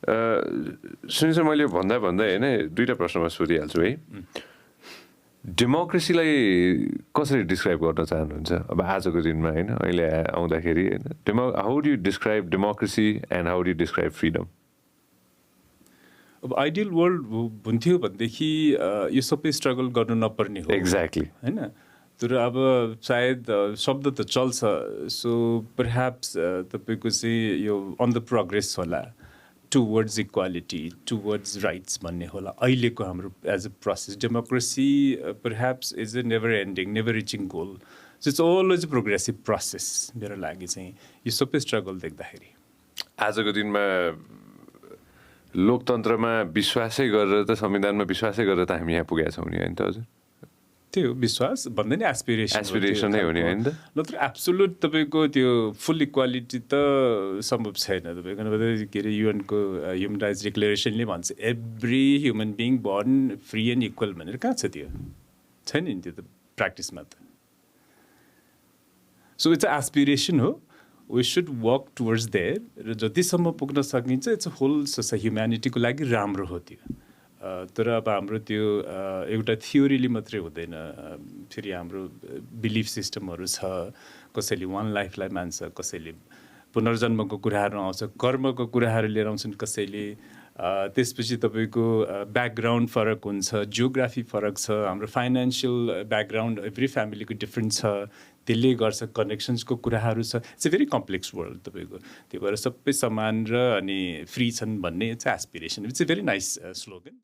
Sunil sir मैले भन्दा होइन दुईवटा प्रश्नमा सोधिहाल्छु है डेमोक्रेसीलाई कसरी डिस्क्राइब गर्न चाहनुहुन्छ अब आजको दिनमा होइन अहिले आउँदाखेरि होइन how do you describe democracy and how do you describe freedom अब आइडियल वर्ल्ड हुन्थ्यो भनेदेखि यो सबै स्ट्रगल गर्नु नपर्ने हो एक्ज्याक्टली होइन तर अब सायद शब्द त चल्छ सो परह्याप्स तपाईँको चाहिँ यो अन द प्रोग्रेस होला टुवर्ड्स इक्वालिटी टुवर्ड्स राइट्स भन्ने होला अहिलेको हाम्रो as a process democracy perhaps is a never ending never reaching goal so it's always a progressive process मेरो लागि चाहिँ यो सबै स्ट्रगल देख्दाखेरि आजको दिनमा लोकतन्त्रमा विश्वासै गरेर त संविधानमा विश्वासै गरेर त हामी यहाँ पुगेका छौँ नि होइन त हजुर त्यो विश्वास भन्दा नि एस्पिरेसन नै हो नि होइन नत्र एब्सोल्युट तपाईँको त्यो फुल इक्वालिटी त सम्भव छैन तपाईँको के अरे युएनको ह्युमन राइट्स डिक्लेरेसनले भन्छ every human being burn free and equal भनेर कहाँ छ त्यो छैन नि त्यो त प्र्याक्टिसमा त सो इट्स अ एस्पिरेसन हो we should work towards there र जतिसम्म पुग्न सकिन्छ इट्स अ होल ह्युम्यानिटीको लागि राम्रो हो त्यो तर अब हाम्रो त्यो एउटा थ्योरीले मात्रै हुँदैन फेरि हाम्रो बिलिफ सिस्टमहरू छ कसैले वान लाइफलाई मान्छ कसैले पुनर्जन्मको कुराहरू आउँछ कर्मको कुराहरू लिएर आउँछन् कसैले त्यसपछि तपाईँको ब्याकग्राउन्ड फरक हुन्छ जियोग्राफी फरक छ हाम्रो फाइनेन्सियल ब्याकग्राउन्ड एभ्री फ्यामिलीको डिफ्रेन्ट छ त्यसले गर्छ कनेक्सन्सको कुराहरू छ it's a very complex world तपाईँको त्यो भएर सबै समान र अनि फ्री छन् भन्ने it's aspiration it's a very nice slogan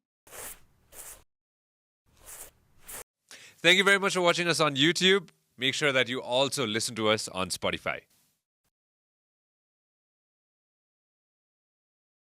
Thank you very much for watching us on YouTube. Make sure that you also listen to us on Spotify.